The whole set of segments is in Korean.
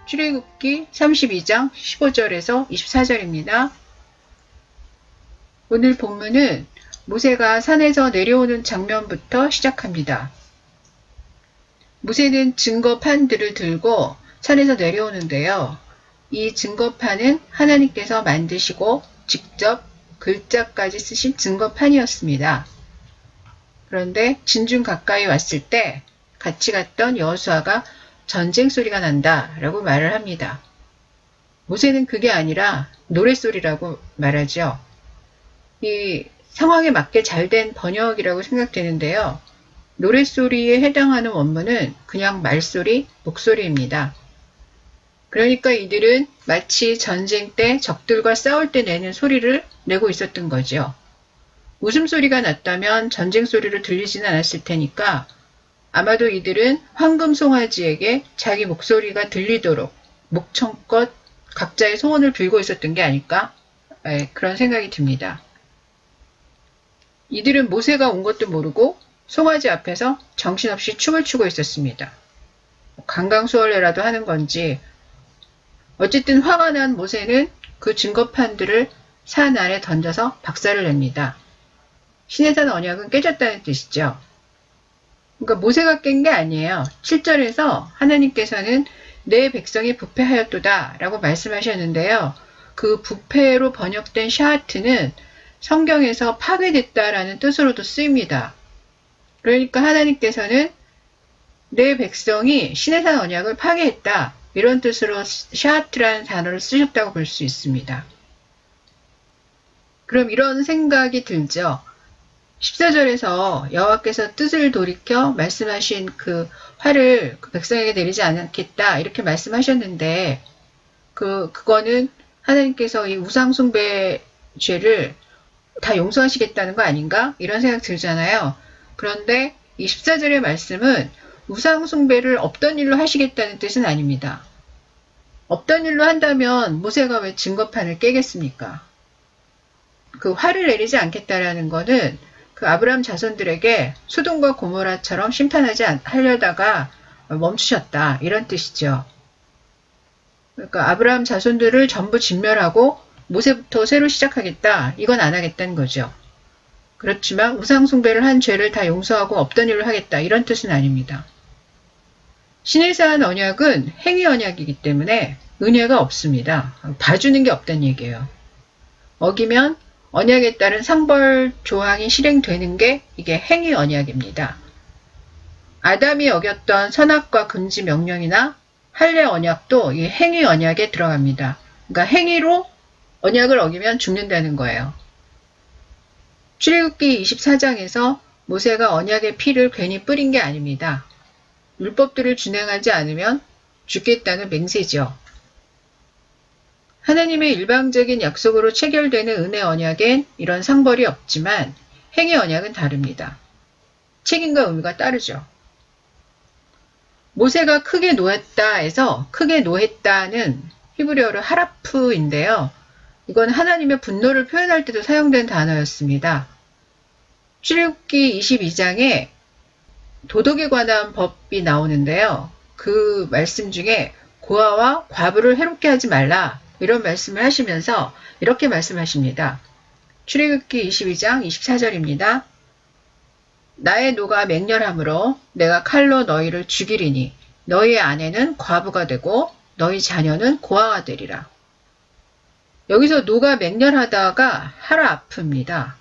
출애굽기 32장 15절에서 24절입니다. 오늘 본문은 모세가 산에서 내려오는 장면부터 시작합니다. 모세는 증거판들을 들고 산에서 내려오는데요. 이 증거판은 하나님께서 만드시고 직접 글자까지 쓰신 증거판이었습니다. 그런데 진중 가까이 왔을 때 같이 갔던 여호수아가 전쟁 소리가 난다 라고 말을 합니다. 모세는 그게 아니라 노랫소리라고 말하죠. 이 상황에 맞게 잘된 번역이라고 생각되는데요. 노랫소리에 해당하는 원문은 그냥 말소리, 목소리입니다. 그러니까 이들은 마치 전쟁 때 적들과 싸울 때 내는 소리를 내고 있었던 거죠. 웃음소리가 났다면 전쟁 소리로 들리지는 않았을 테니까 아마도 이들은 황금 송아지에게 자기 목소리가 들리도록 목청껏 각자의 소원을 빌고 있었던 게 아닐까? 그런 생각이 듭니다. 이들은 모세가 온 것도 모르고 송아지 앞에서 정신없이 춤을 추고 있었습니다. 강강수월래라도 하는 건지 어쨌든 화가 난 모세는 그 증거판들을 산 아래 던져서 박살을 냅니다. 시내산 언약은 깨졌다는 뜻이죠. 그러니까 모세가 깬 게 아니에요. 7절에서 하나님께서는 내 백성이 부패하였도다 라고 말씀하셨는데요. 그 부패로 번역된 샤하트는 성경에서 파괴됐다라는 뜻으로도 쓰입니다. 그러니까 하나님께서는 내 백성이 시내산 언약을 파괴했다 이런 뜻으로 샤하트라는 단어를 쓰셨다고 볼 수 있습니다. 그럼 이런 생각이 들죠. 14절에서 여호와께서 뜻을 돌이켜 말씀하신 그 화를 그 백성에게 내리지 않겠다 이렇게 말씀하셨는데 그거는 하나님께서 이 우상숭배 죄를 다 용서하시겠다는 거 아닌가? 이런 생각 들잖아요. 그런데 이 14절의 말씀은 우상숭배를 없던 일로 하시겠다는 뜻은 아닙니다. 없던 일로 한다면 모세가 왜 증거판을 깨겠습니까? 그 화를 내리지 않겠다라는 거는 그 아브라함 자손들에게 소돔과 고모라처럼 심판하지 하려다가 멈추셨다 이런 뜻이죠. 그러니까 아브라함 자손들을 전부 진멸하고 모세부터 새로 시작하겠다 이건 안 하겠다는 거죠. 그렇지만 우상숭배를 한 죄를 다 용서하고 없던 일을 하겠다 이런 뜻은 아닙니다. 시내산 언약은 행위 언약이기 때문에 은혜가 없습니다. 봐주는 게 없다는 얘기예요. 어기면 언약에 따른 상벌 조항이 실행되는 게 이게 행위 언약입니다. 아담이 어겼던 선악과 금지 명령이나 할례 언약도 이 행위 언약에 들어갑니다. 그러니까 행위로 언약을 어기면 죽는다는 거예요. 출애굽기 24장에서 모세가 언약의 피를 괜히 뿌린 게 아닙니다. 율법들을 준행하지 않으면 죽겠다는 맹세죠. 하나님의 일방적인 약속으로 체결되는 은혜 언약엔 이런 상벌이 없지만 행위 언약은 다릅니다. 책임과 의무가 따르죠. 모세가 크게 노했다에서 크게 노했다는 히브리어로 하라프인데요. 이건 하나님의 분노를 표현할 때도 사용된 단어였습니다. 출애굽기 22장에 도덕에 관한 법이 나오는데요. 그 말씀 중에 고아와 과부를 해롭게 하지 말라 이런 말씀을 하시면서 이렇게 말씀하십니다. 출애굽기 22장 24절입니다. 나의 노가 맹렬함으로 내가 칼로 너희를 죽이리니 너희의 아내는 과부가 되고 너희 자녀는 고아가 되리라. 여기서 노가 맹렬하다가 하라 아픕니다.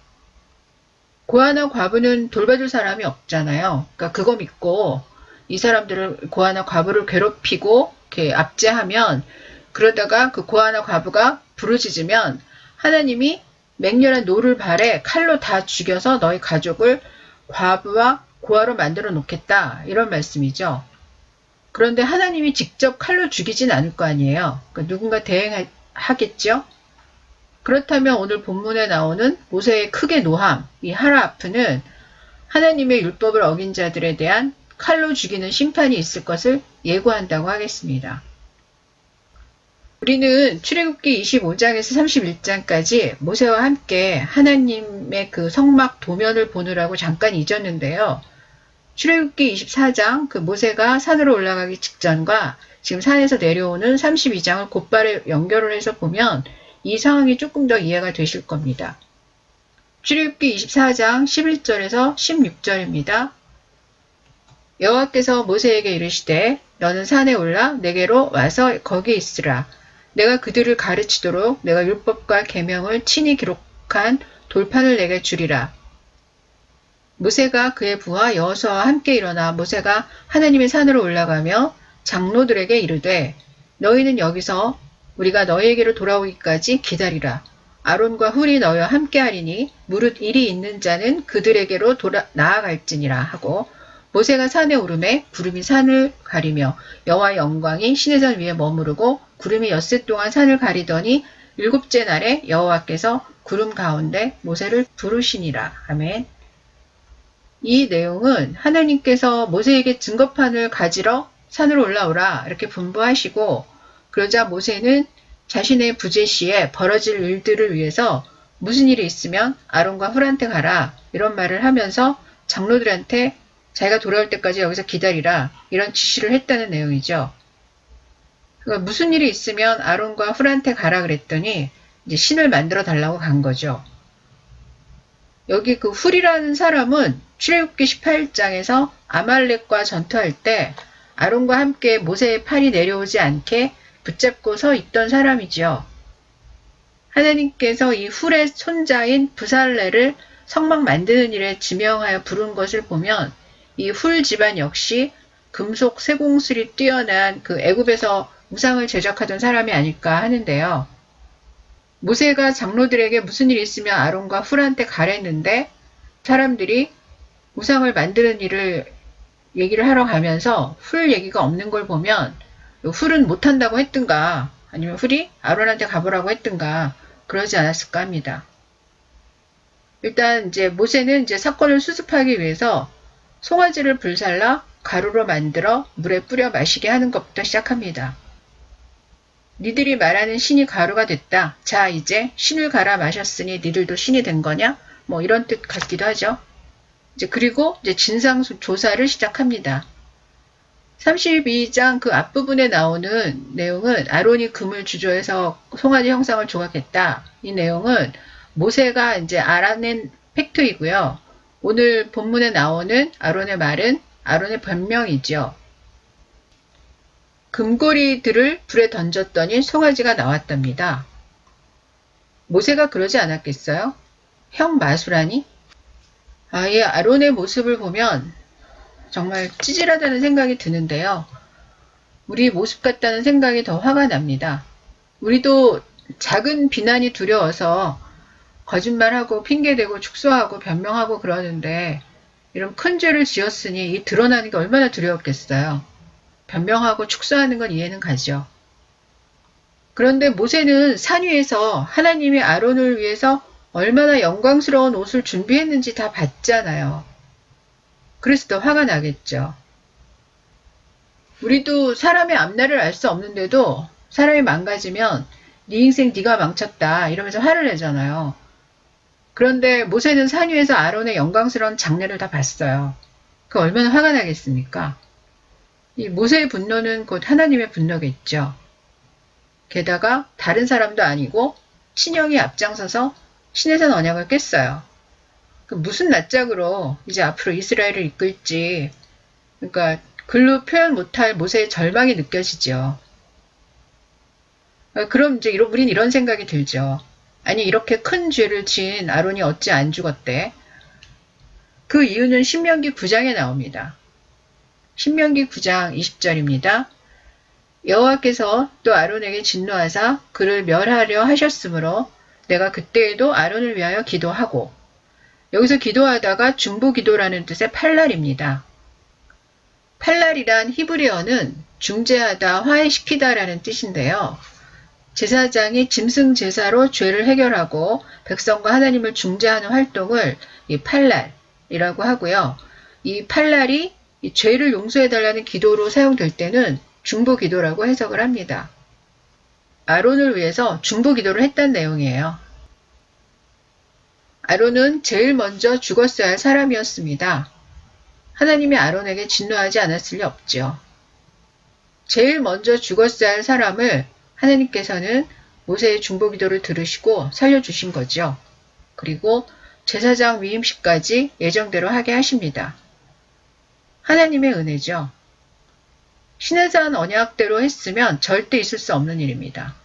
고아나 과부는 돌봐줄 사람이 없잖아요. 그러니까 그거 믿고 이 사람들을 고아나 과부를 괴롭히고 이렇게 압제하면 그러다가 그 고아나 과부가 부르짖으면 하나님이 맹렬한 노를 발해 칼로 다 죽여서 너희 가족을 과부와 고아로 만들어 놓겠다 이런 말씀이죠. 그런데 하나님이 직접 칼로 죽이진 않을 거 아니에요. 그러니까 누군가 대행하겠죠. 그렇다면 오늘 본문에 나오는 모세의 크게 노함, 이 하라 아프는 하나님의 율법을 어긴 자들에 대한 칼로 죽이는 심판이 있을 것을 예고한다고 하겠습니다. 우리는 출애굽기 25장에서 31장까지 모세와 함께 하나님의 그 성막 도면을 보느라고 잠깐 잊었는데요. 출애굽기 24장 그 모세가 산으로 올라가기 직전과 지금 산에서 내려오는 32장을 곧바로 연결을 해서 보면 이 상황이 조금 더 이해가 되실 겁니다. 출애굽기 24장 11절에서 16절입니다. 여호와께서 모세에게 이르시되 너는 산에 올라 내게로 와서 거기 있으라. 내가 그들을 가르치도록 내가 율법과 계명을 친히 기록한 돌판을 내게 주리라. 모세가 그의 부하 여호수아와 함께 일어나 모세가 하나님의 산으로 올라가며 장로들에게 이르되 너희는 여기서 우리가 너희에게로 돌아오기까지 기다리라. 아론과 훌이 너희와 함께 하리니 무릇 일이 있는 자는 그들에게로 나아갈지니라 하고 모세가 산에 오르매 구름이 산을 가리며 여호와의 영광이 시내산 위에 머무르고 구름이 엿새 동안 산을 가리더니 일곱째 날에 여호와께서 구름 가운데 모세를 부르시니라. 아멘. 이 내용은 하나님께서 모세에게 증거판을 가지러 산으로 올라오라 이렇게 분부하시고 그러자 모세는 자신의 부재시에 벌어질 일들을 위해서 무슨 일이 있으면 아론과 훌한테 가라 이런 말을 하면서 장로들한테 자기가 돌아올 때까지 여기서 기다리라 이런 지시를 했다는 내용이죠. 그러니까 무슨 일이 있으면 아론과 훌한테 가라 그랬더니 이제 신을 만들어 달라고 간 거죠. 여기 그 훌이라는 사람은 출애굽기 18장에서 아말렉과 전투할 때 아론과 함께 모세의 팔이 내려오지 않게 붙잡고 서 있던 사람이죠. 하나님께서 이 훌의 손자인 부살레를 성막 만드는 일에 지명하여 부른 것을 보면 이 훌 집안 역시 금속 세공술이 뛰어난 그 애굽에서 우상을 제작하던 사람이 아닐까 하는데요. 모세가 장로들에게 무슨 일이 있으면 아론과 훌한테 가랬는데 사람들이 우상을 만드는 일을 얘기를 하러 가면서 훌 얘기가 없는 걸 보면 훌은 못한다고 했든가 아니면 훌이 아론한테 가보라고 했든가 그러지 않았을까 합니다. 일단 이제 모세는 이제 사건을 수습하기 위해서 송아지를 불살라 가루로 만들어 물에 뿌려 마시게 하는 것부터 시작합니다. 니들이 말하는 신이 가루가 됐다. 자 이제 신을 갈아 마셨으니 니들도 신이 된 거냐? 뭐 이런 뜻 같기도 하죠. 이제 그리고 이제 진상 조사를 시작합니다. 32장 그 앞부분에 나오는 내용은 아론이 금을 주조해서 송아지 형상을 조각했다. 이 내용은 모세가 이제 알아낸 팩트이고요. 오늘 본문에 나오는 아론의 말은 아론의 변명이죠. 금고리들을 불에 던졌더니 송아지가 나왔답니다. 모세가 그러지 않았겠어요? 형 마수라니? 이 아론의 모습을 보면 정말 찌질하다는 생각이 드는데요. 우리 모습 같다는 생각이 더 화가 납니다. 우리도 작은 비난이 두려워서 거짓말하고 핑계대고 축소하고 변명하고 그러는데 이런 큰 죄를 지었으니 이 드러나는 게 얼마나 두려웠겠어요. 변명하고 축소하는 건 이해는 가죠. 그런데 모세는 산 위에서 하나님이 아론을 위해서 얼마나 영광스러운 옷을 준비했는지 다 봤잖아요. 그래서 더 화가 나겠죠. 우리도 사람의 앞날을 알 수 없는데도 사람이 망가지면 네 인생 네가 망쳤다 이러면서 화를 내잖아요. 그런데 모세는 산 위에서 아론의 영광스러운 장례를 다 봤어요. 그 얼마나 화가 나겠습니까? 이 모세의 분노는 곧 하나님의 분노겠죠. 게다가 다른 사람도 아니고 친형이 앞장서서 시내산 언약을 깼어요. 그 무슨 낯짝으로 이제 앞으로 이스라엘을 이끌지 그러니까 글로 표현 못할 모세의 절망이 느껴지죠. 그럼 이제 우린 이런 생각이 들죠. 아니 이렇게 큰 죄를 지은 아론이 어찌 안 죽었대? 그 이유는 신명기 9장에 나옵니다. 신명기 9장 20절입니다. 여호와께서 또 아론에게 진노하사 그를 멸하려 하셨으므로 내가 그때에도 아론을 위하여 기도하고 여기서 기도하다가 중보기도라는 뜻의 팔랄입니다. 팔랄이란 히브리어는 중재하다, 화해시키다 라는 뜻인데요. 제사장이 짐승 제사로 죄를 해결하고 백성과 하나님을 중재하는 활동을 이 팔랄이라고 하고요. 이 팔랄이 이 죄를 용서해달라는 기도로 사용될 때는 중보기도라고 해석을 합니다. 아론을 위해서 중보기도를 했다는 내용이에요. 아론은 제일 먼저 죽었어야 할 사람이었습니다. 하나님이 아론에게 진노하지 않았을 리 없죠. 제일 먼저 죽었어야 할 사람을 하나님께서는 모세의 중보기도를 들으시고 살려주신 거죠. 그리고 제사장 위임식까지 예정대로 하게 하십니다. 하나님의 은혜죠. 시내산 언약대로 했으면 절대 있을 수 없는 일입니다.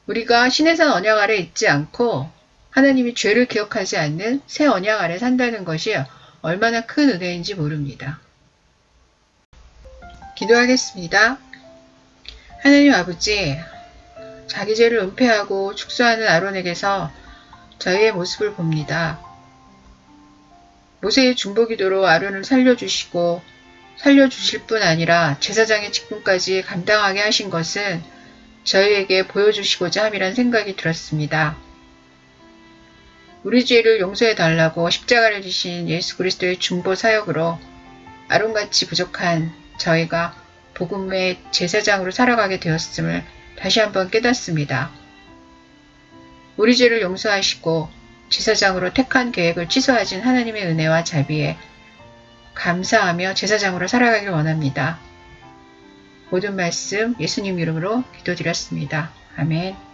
우리가 시내산 언약 아래 있지 않고 하나님이 죄를 기억하지 않는 새 언약 아래 산다는 것이 얼마나 큰 은혜인지 모릅니다. 기도하겠습니다. 하나님 아버지, 자기 죄를 은폐하고 축소하는 아론에게서 저희의 모습을 봅니다. 모세의 중보기도로 아론을 살려주시고 살려주실 뿐 아니라 제사장의 직분까지 감당하게 하신 것은 저희에게 보여주시고자 함이란 생각이 들었습니다. 우리 죄를 용서해 달라고 십자가를 지신 예수 그리스도의 중보 사역으로 아론같이 부족한 저희가 복음의 제사장으로 살아가게 되었음을 다시 한번 깨닫습니다. 우리 죄를 용서하시고 제사장으로 택한 계획을 취소하신 하나님의 은혜와 자비에 감사하며 제사장으로 살아가길 원합니다. 모든 말씀 예수님 이름으로 기도드렸습니다. 아멘.